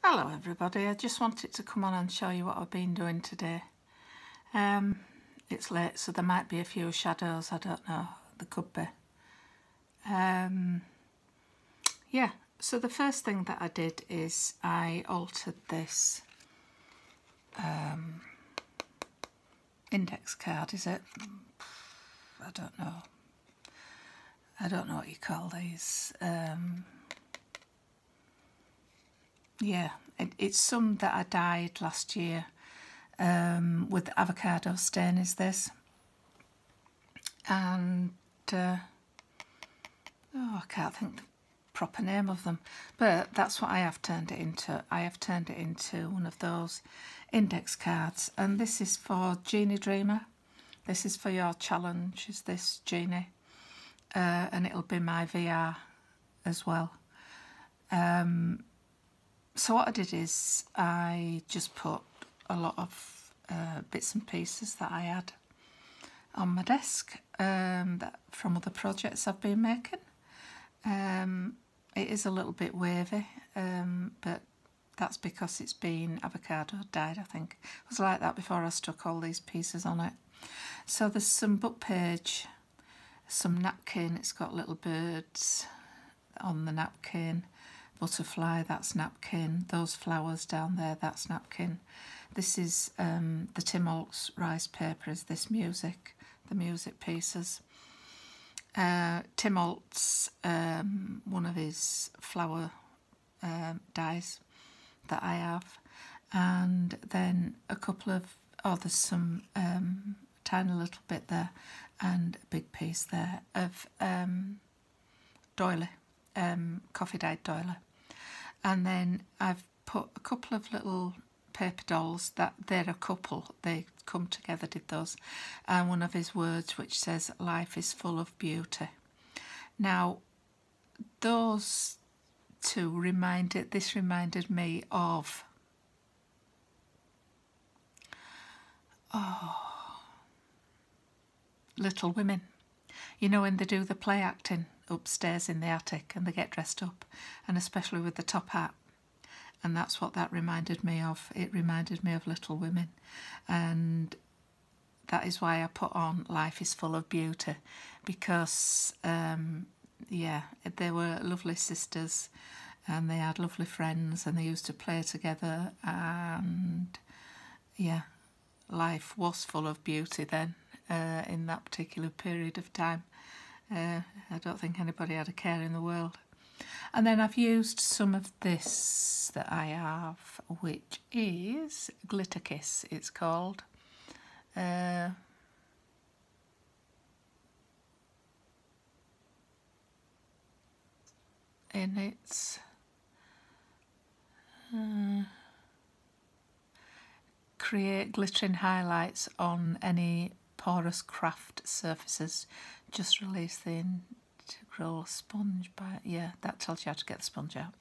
Hello everybody, I just wanted to come on and show you what I've been doing today. It's late, so there might be a few shadows, I don't know, there could be. Yeah, so the first thing that I did is I altered this index card, is it? I don't know what you call these. Yeah, it's some that I dyed last year with avocado stain is this. And, I can't think the proper name of them, but that's what I have turned it into. I have turned it into one of those index cards, and this is for Jeannie Dreamer. This is for your challenge, is this, Jeannie? And it'll be my VR as well. So what I did is I just put a lot of bits and pieces that I had on my desk that from other projects I've been making. It is a little bit wavy, but that's because it's been avocado dyed, I think. It was like that before I stuck all these pieces on it. So there's some book page, some napkin, it's got little birds on the napkin. Butterfly, that's napkin. Those flowers down there, that's napkin. This is the Tim Holtz rice paper, is this music, the music pieces. Tim Holtz, one of his flower dies that I have. And then a couple of, there's some tiny little bit there and a big piece there of doily, coffee dyed doily. And then I've put a couple of little paper dolls that they're a couple, they come together, did those, and one of his words which says life is full of beauty. Now those two reminded me of Little Women. You know, when they do the play acting upstairs in the attic and they get dressed up, and especially with the top hat, and that's what that reminded me of. It reminded me of Little Women, and that is why I put on Life is Full of Beauty, because yeah, they were lovely sisters and they had lovely friends and they used to play together, and yeah, life was full of beauty then in that particular period of time. I don't think anybody had a care in the world. And then I've used some of this that I have, which is Glitter Kiss, it's called. In its create glittering highlights on any porous craft surfaces. Just release the integral sponge by, yeah, that tells you how to get the sponge out.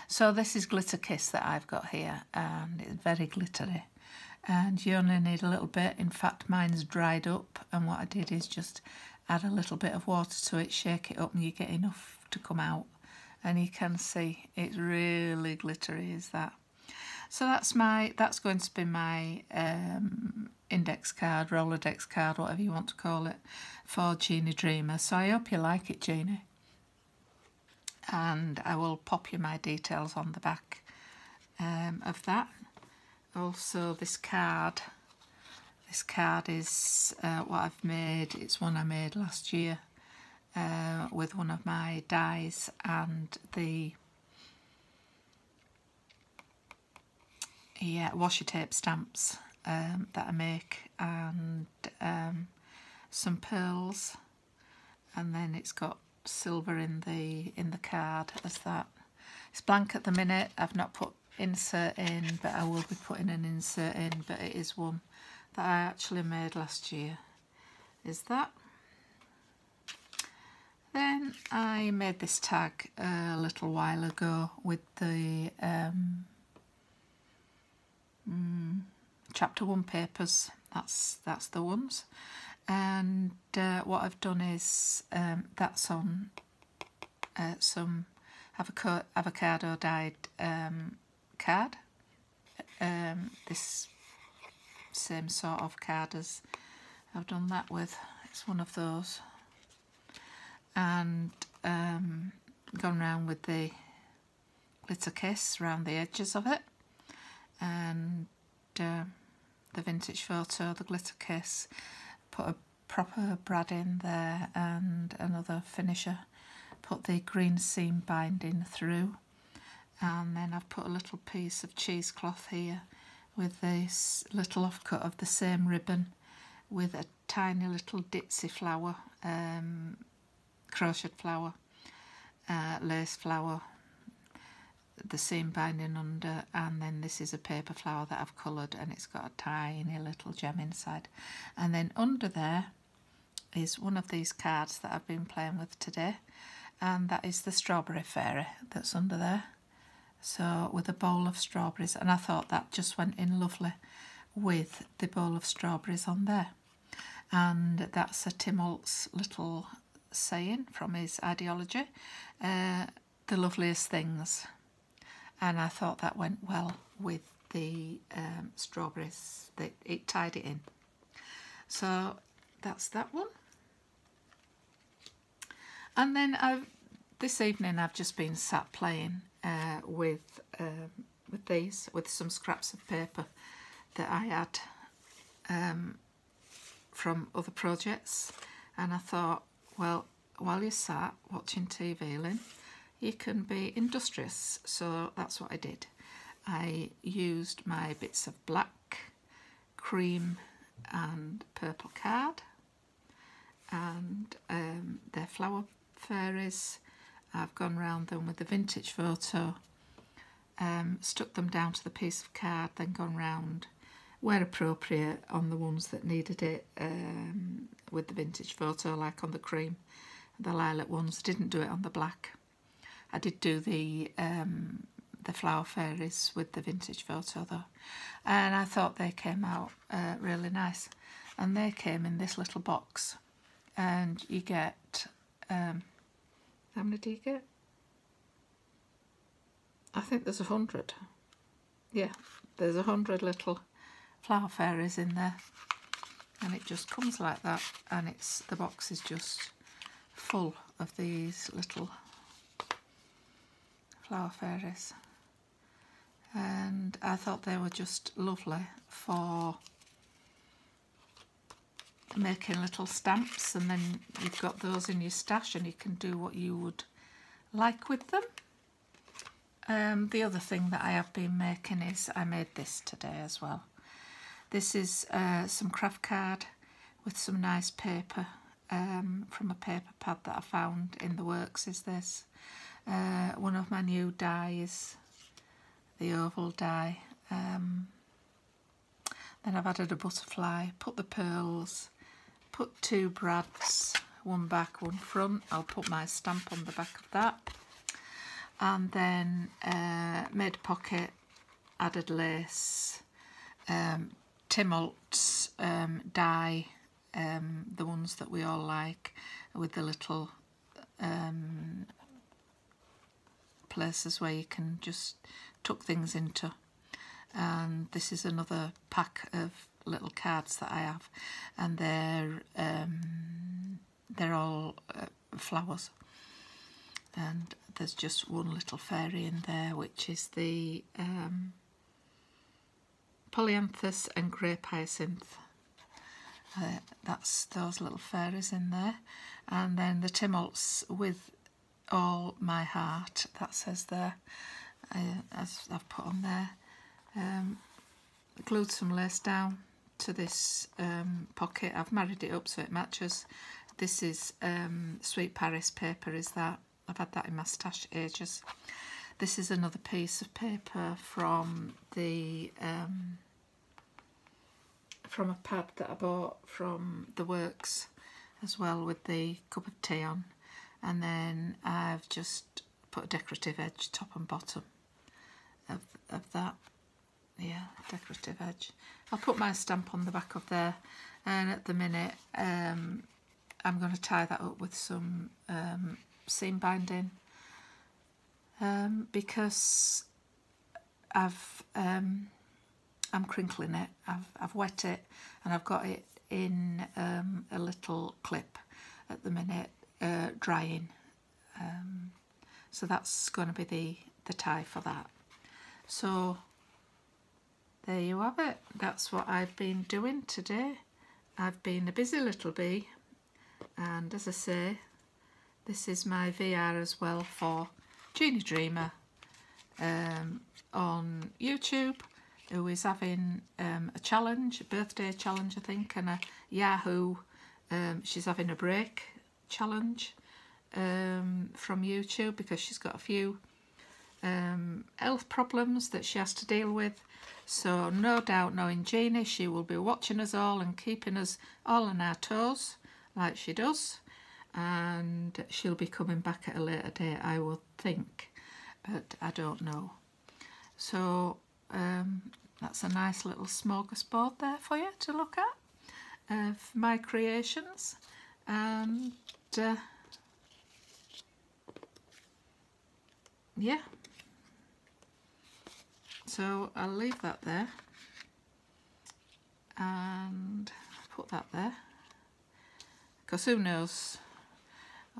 So this is Glitter Kiss that I've got here, and it's very glittery, and you only need a little bit. In fact, mine's dried up, and what I did is just add a little bit of water to it, shake it up, and you get enough to come out, and you can see it's really glittery, is that. So that's going to be my index card, Rolodex card, whatever you want to call it, for Jeannie Dreamer. So I hope you like it, Jeannie. And I will pop you my details on the back of that. Also, this card is what I've made. It's one I made last year with one of my dies and the washi tape stamps that I make, and some pearls, and then it's got silver in the card as that. It's blank at the minute. I've not put insert in, but I will be putting an insert in, but it is one that I actually made last year, is that. Then I made this tag a little while ago with the chapter 1 papers. That's the ones, and what I've done is that's on some avocado dyed card. This same sort of card as I've done that with. It's one of those. And gone round with the glitter kiss around the edges of it. And the vintage photo, the glitter kiss, put a proper brad in there and another finisher, put the green seam binding through, and then I've put a little piece of cheesecloth here with this little offcut of the same ribbon with a tiny little ditzy flower, crocheted flower, lace flower, the seam binding under, and then this is a paper flower that I've coloured, and it's got a tiny little gem inside. And then under there is one of these cards that I've been playing with today, and that is the strawberry fairy that's under there. So with a bowl of strawberries, and I thought that just went in lovely with the bowl of strawberries on there. And that's a Tim Holtz little saying from his ideology, the loveliest things. And I thought that went well with the strawberries. It tied it in. So that's that one. And then this evening I've just been sat playing with these, with some scraps of paper that I had from other projects. And I thought, well, while you're sat watching TV, Lynn, you can be industrious. So that's what I did. I used my bits of black, cream and purple card, and they're flower fairies. I've gone round them with the vintage photo, stuck them down to the piece of card, then gone round where appropriate on the ones that needed it with the vintage photo, like on the cream, the lilac ones. Didn't do it on the black. I did do the flower fairies with the vintage photo though, and I thought they came out really nice. And they came in this little box, and you get how many do you get? I think there's 100. Yeah, there's 100 little flower fairies in there, and it just comes like that, and the box is just full of these little flower fairies. And I thought they were just lovely for making little stamps, and then you've got those in your stash and you can do what you would like with them. The other thing that I have been making is, I made this today as well. This is some craft card with some nice paper from a paper pad that I found in the works. Is this one of my new dies, the oval die. Then I've added a butterfly, put the pearls, put 2 brads, one back, one front. I'll put my stamp on the back of that. And then made a pocket, added lace, Tim Holtz die, the ones that we all like, with the little places where you can just tuck things into. And this is another pack of little cards that I have, and they're all flowers, and there's just one little fairy in there, which is the polyanthus and grape hyacinth. That's those little fairies in there. And then the Tim Holtz with all my heart, that says there, as I've put on there. Glued some lace down to this pocket. I've married it up so it matches. This is Sweet Paris paper, is that. I've had that in my stash ages. This is another piece of paper from the from a pad that I bought from the works as well, with the cup of tea on. And then I've just put a decorative edge top and bottom of that. Yeah, decorative edge. I'll put my stamp on the back of there, and at the minute I'm going to tie that up with some seam binding, because I'm crinkling it. I've wet it and I've got it in a little clip at the minute, drying. So that's going to be the tie for that. So there you have it. That's what I've been doing today. I've been a busy little bee, and as I say, this is my VR as well for Jeannie Dreamer on YouTube, who is having a challenge, a birthday challenge I think, and a Yahoo, she's having a break challenge from YouTube because she's got a few health problems that she has to deal with. So no doubt, knowing Jeannie, she will be watching us all and keeping us all on our toes like she does, and she'll be coming back at a later date, I would think, but I don't know. So that's a nice little smorgasbord there for you to look at of my creations. And yeah, so I'll leave that there and put that there, because who knows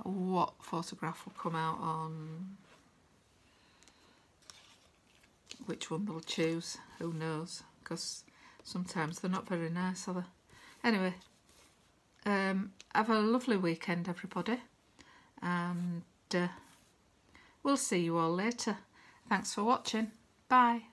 what photograph will come out on, which one we'll choose, who knows, because sometimes they're not very nice, are they? Anyway, have a lovely weekend everybody, and we'll see you all later. Thanks for watching. Bye.